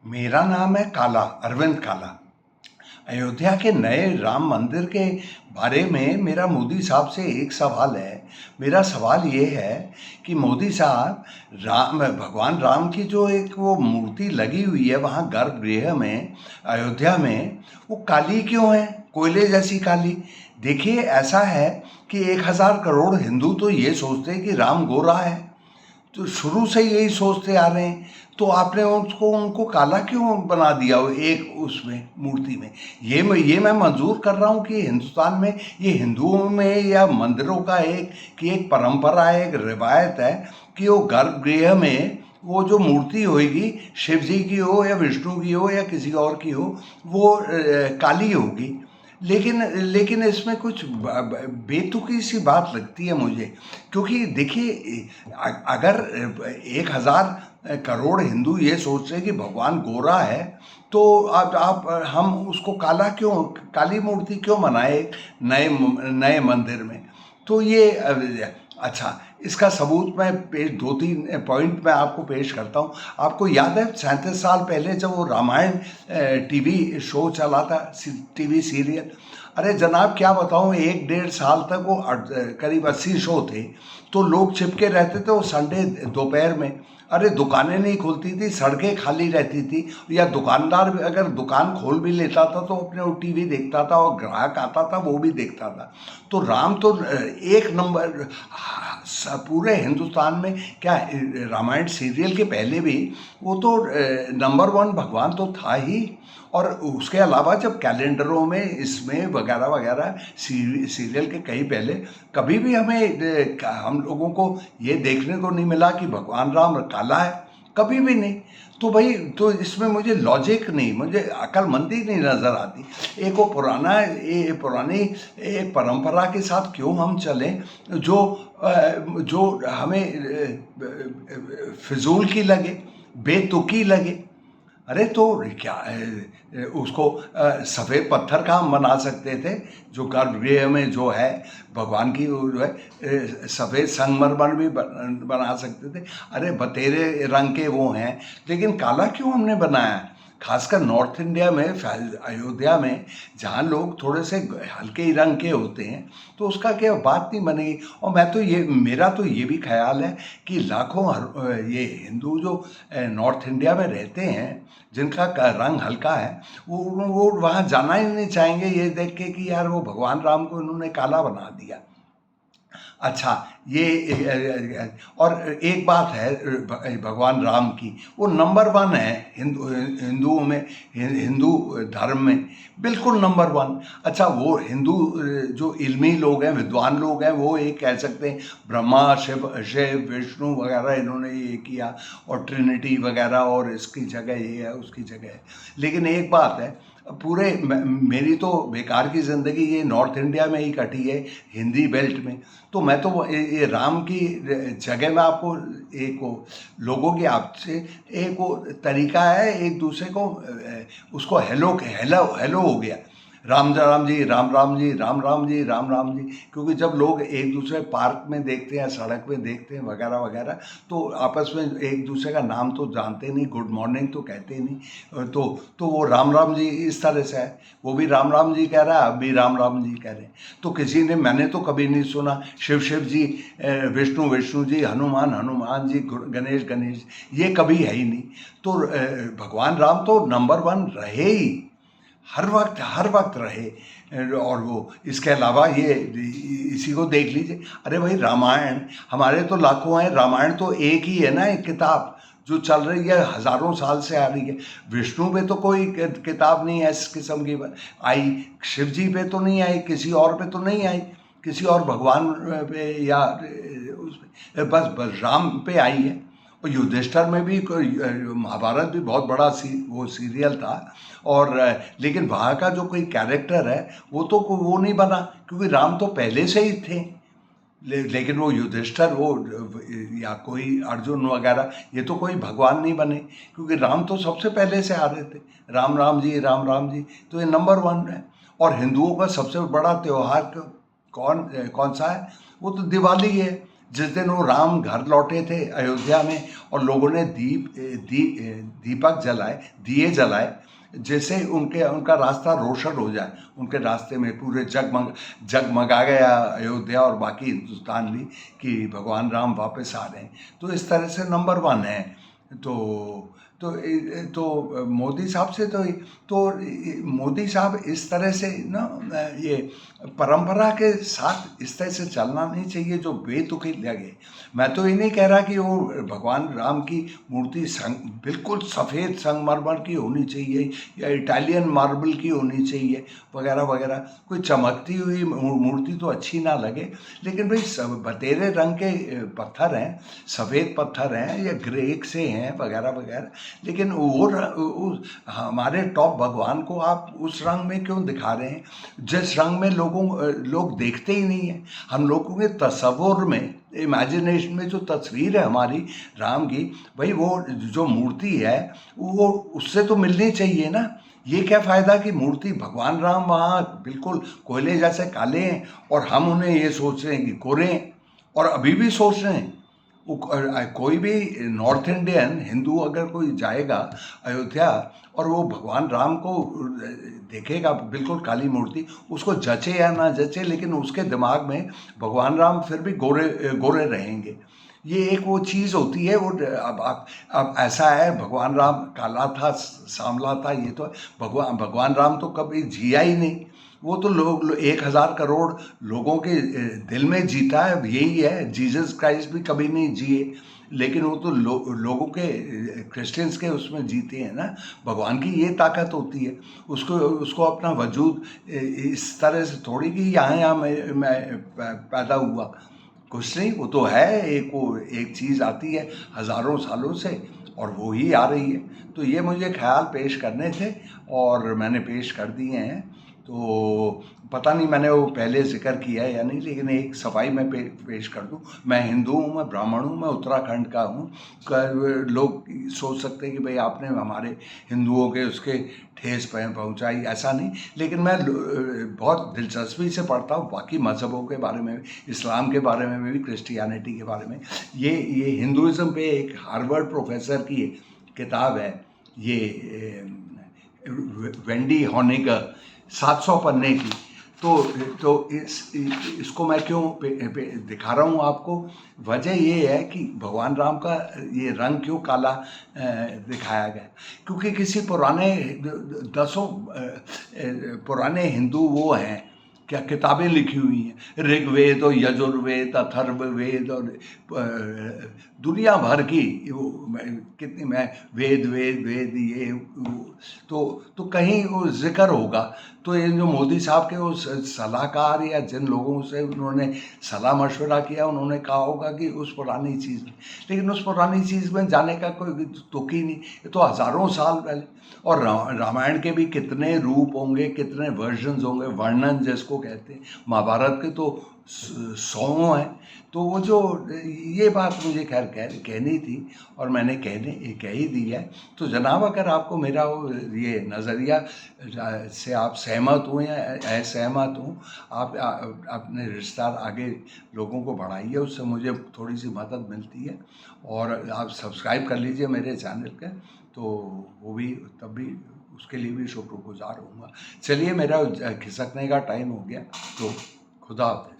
मेरा नाम है काला, अरविंद काला। अयोध्या के नए राम मंदिर के बारे में मेरा मोदी साहब से एक सवाल है। मेरा सवाल ये है कि मोदी साहब, भगवान राम की जो एक वो मूर्ति लगी हुई है वहाँ गर्भगृह में, अयोध्या में, वो काली क्यों है, कोयले जैसी काली? देखिए, ऐसा है कि 1000 करोड़ हिंदू तो ये सोचते हैं कि राम गोरा है, तो शुरू से यही सोचते आ रहे हैं। तो आपने उसको उनको काला क्यों बना दिया वो एक उसमें मूर्ति में? ये मैं मंजूर कर रहा हूँ कि हिंदुस्तान में, ये हिंदुओं में या मंदिरों का एक परंपरा है, एक रिवायत है कि वो गर्भगृह में वो जो मूर्ति होगी, शिव जी की हो या विष्णु की हो या किसी और की हो, वो काली होगी। लेकिन लेकिन इसमें कुछ बेतुकी सी बात लगती है मुझे, क्योंकि देखिए, अगर 1000 करोड़ हिंदू ये सोच रहे हैं कि भगवान गोरा है, तो आप हम उसको काली मूर्ति क्यों बनाए नए नए मंदिर में? तो ये अच्छा, इसका सबूत मैं पेश 2-3 पॉइंट मैं आपको पेश करता हूँ। आपको याद है 37 साल पहले जब वो रामायण टीवी शो चला था, टीवी सीरियल? अरे जनाब, क्या बताऊँ, 1-1.5 साल तक वो करीब 80 शो थे। तो लोग चिपके रहते थे वो संडे दोपहर में। अरे दुकानें नहीं खुलती थी, सड़कें खाली रहती थी, या दुकानदार भी अगर दुकान खोल भी लेता था तो अपने वो टीवी देखता था, और ग्राहक आता था वो भी देखता था। तो राम तो एक नंबर, पूरे हिंदुस्तान में क्या, रामायण सीरियल के पहले भी वो तो नंबर 1 भगवान तो था ही। और उसके अलावा जब कैलेंडरों में, इसमें वगैरह वगैरह, सीरियल के कहीं पहले कभी भी हम लोगों को ये देखने को नहीं मिला कि भगवान राम काला है, कभी भी नहीं। तो भाई, तो इसमें मुझे लॉजिक नहीं, मुझे अक्लमंदी नहीं नज़र आती। एक वो पुरानी एक परंपरा के साथ क्यों हम चलें जो हमें फिजूल की लगे, बेतुकी लगे? अरे तो क्या उसको सफ़ेद पत्थर का हम बना सकते थे, जो गर्भगृह में जो है भगवान की, वो जो है सफ़ेद संगमरमर भी बना सकते थे। अरे बतेरे रंग के वो हैं, लेकिन काला क्यों हमने बनाया? खासकर नॉर्थ इंडिया में, अयोध्या में, जहाँ लोग थोड़े से हल्के ही रंग के होते हैं, तो उसका क्या बात नहीं बनेगी? और मेरा तो ये भी ख्याल है कि लाखों ये हिंदू जो नॉर्थ इंडिया में रहते हैं, जिनका रंग हल्का है, वो वहाँ जाना ही नहीं चाहेंगे ये देख के कि यार वो भगवान राम को इन्होंने काला बना दिया। अच्छा, और एक बात है, भगवान राम की, वो नंबर 1 है हिंदुओं में, हिंदू धर्म में, बिल्कुल नंबर 1। अच्छा, वो हिंदू जो इल्मी लोग हैं, विद्वान लोग हैं, वो ये कह सकते हैं ब्रह्मा, शिव, विष्णु वगैरह इन्होंने ये किया, और ट्रिनिटी वगैरह, और इसकी जगह ये है, उसकी जगह है। लेकिन एक बात है, मेरी तो बेकार की ज़िंदगी ये नॉर्थ इंडिया में ही कटी है, हिंदी बेल्ट में। तो मैं तो ये राम की जगह में आपको एक वो लोगों की आपसे एक वो तरीका है एक दूसरे को, उसको हेलो हेलो हेलो हो गया, राम राम जी, राम राम जी, राम राम जी, राम राम जी। क्योंकि जब लोग एक दूसरे पार्क में देखते हैं, सड़क में देखते हैं वगैरह वगैरह, तो आपस में एक दूसरे का नाम तो जानते नहीं, गुड मॉर्निंग तो कहते नहीं, तो वो राम राम जी इस तरह से है। वो भी राम राम जी कह रहा है, अब भी राम राम जी कह रहे हैं। तो मैंने तो कभी नहीं सुना शिव शिव जी, विष्णु विष्णु जी, हनुमान हनुमान जी, गणेश गणेश, ये कभी है ही नहीं। तो भगवान राम तो नंबर 1 रहे ही, हर वक्त रहे। और वो इसके अलावा ये इसी को देख लीजिए। अरे भाई, रामायण हमारे तो लाखों हैं, रामायण तो एक ही है ना, एक किताब जो चल रही है, हजारों साल से आ रही है। विष्णु पे तो कोई किताब नहीं है इस किस्म की आई, शिव जी पे तो नहीं आई, किसी और पे तो नहीं आई, किसी और भगवान पे या उस पे, बस राम पे आई है। और युधिष्ठिर में भी महाभारत भी बहुत बड़ा वो सीरियल था। और लेकिन वहाँ का जो कोई कैरेक्टर है, वो नहीं बना, क्योंकि राम तो पहले से ही थे। लेकिन वो युधिष्ठिर, वो या कोई अर्जुन वगैरह, ये तो कोई भगवान नहीं बने, क्योंकि राम तो सबसे पहले से आ रहे थे, राम राम जी, राम राम जी। तो ये नंबर 1 है। और हिंदुओं का सबसे बड़ा त्यौहार कौन कौन सा है? वो तो दिवाली है। जिस दिन वो राम घर लौटे थे अयोध्या में और लोगों ने दीपक जलाए, दिए जलाए, जैसे उनका रास्ता रोशन हो जाए, उनके रास्ते में पूरे जगमगा गया अयोध्या और बाकी हिंदुस्तान भी कि भगवान राम वापस आ रहे हैं। तो इस तरह से नंबर 1 है। तो मोदी साहब से तो मोदी साहब इस तरह से ना, ये परंपरा के साथ इस तरह से चलना नहीं चाहिए जो बेतुकी लगे। मैं तो ये नहीं कह रहा कि वो भगवान राम की मूर्ति बिल्कुल सफ़ेद संगमरमर की होनी चाहिए या इटालियन मार्बल की होनी चाहिए वगैरह वगैरह। कोई चमकती हुई मूर्ति तो अच्छी ना लगे, लेकिन भाई सब बतेरे रंग के पत्थर हैं, सफ़ेद पत्थर हैं या ग्रे से हैं वगैरह वगैरह, लेकिन हमारे टॉप भगवान को आप उस रंग में क्यों दिखा रहे हैं जिस रंग में लोग देखते ही नहीं है। हम लोगों के तसव्वुर में, इमेजिनेशन में जो तस्वीर है हमारी राम की, भाई वो जो मूर्ति है वो उससे तो मिलनी चाहिए ना। ये क्या फ़ायदा कि मूर्ति भगवान राम वहाँ बिल्कुल कोयले जैसे काले हैं और हम उन्हें ये सोच रहे हैं कि गोरे हैं, और अभी भी सोच रहे हैं। कोई भी नॉर्थ इंडियन हिंदू अगर कोई जाएगा अयोध्या और वो भगवान राम को देखेगा बिल्कुल काली मूर्ति, उसको जचे या ना जचे, लेकिन उसके दिमाग में भगवान राम फिर भी गोरे गोरे रहेंगे। ये एक वो चीज़ होती है। वो अब ऐसा है, भगवान राम काला था, सांवला था, ये तो भगवान राम तो कभी जिया ही नहीं। वो तो 1,000 करोड़ लोगों के दिल में जीता है, यही है। जीसस क्राइस्ट भी कभी नहीं जिए, लेकिन वो तो लोगों के, क्रिश्चियंस के उसमें जीते हैं ना। भगवान की ये ताकत होती है, उसको अपना वजूद इस तरह से थोड़ी कि यहाँ मैं पैदा हुआ, कुछ नहीं। वो तो है, एक चीज़ आती है हज़ारों सालों से और वो ही आ रही है। तो ये मुझे ख्याल पेश करने थे और मैंने पेश कर दिए हैं। तो पता नहीं मैंने वो पहले जिक्र किया है या नहीं, लेकिन एक सफाई में पेश कर दूं। मैं हिंदू हूँ, मैं ब्राह्मण हूँ, मैं उत्तराखंड का हूँ। लोग सोच सकते हैं कि भाई आपने हमारे हिंदुओं के उसके ठेस पहुँचाई, ऐसा नहीं। लेकिन मैं बहुत दिलचस्पी से पढ़ता हूँ बाकी मज़हबों के बारे में, इस्लाम के बारे में भी, क्रिश्चियनिटी के बारे में। ये हिंदुज़म पे एक हार्वर्ड प्रोफेसर की किताब है, ये वेंडी हॉनिगर, 700 पन्ने की। तो इसको मैं क्यों दिखा रहा हूँ आपको, वजह ये है कि भगवान राम का ये रंग क्यों काला दिखाया गया। क्योंकि किसी पुराने पुराने हिंदू वो हैं, क्या किताबें लिखी हुई हैं, ऋग्वेद और यजुर्वेद, अथर्ववेद और दुनिया भर की कितनी मैं वेद ये तो कहीं वो जिक्र होगा। तो ये जो मोदी साहब के उस सलाहकार या जिन लोगों से उन्होंने सलाह मशवरा किया, उन्होंने कहा होगा कि उस पुरानी चीज़ में, लेकिन उस पुरानी चीज़ में जाने का कोई तुक ही नहीं। ये तो हज़ारों साल पहले। और रामायण के भी कितने रूप होंगे, कितने वर्जन्स होंगे, वर्णन जिसको कहते हैं। महाभारत के तो 100 हैं। तो वो जो ये बात मुझे खैर कहनी थी और मैंने कह ही दी है। तो जनाब, अगर आपको मेरा वो ये नज़रिया से आप सहमत हो या असहमत हो, आप अपने रिश्तेदार आगे लोगों को बढ़ाइए, उससे मुझे थोड़ी सी मदद मिलती है। और आप सब्सक्राइब कर लीजिए मेरे चैनल के, तो वो भी तब भी उसके लिए भी शुक्रगुजार होऊंगा। चलिए, मेरा खिसकने का टाइम हो गया, तो खुदा हाफ़िज़।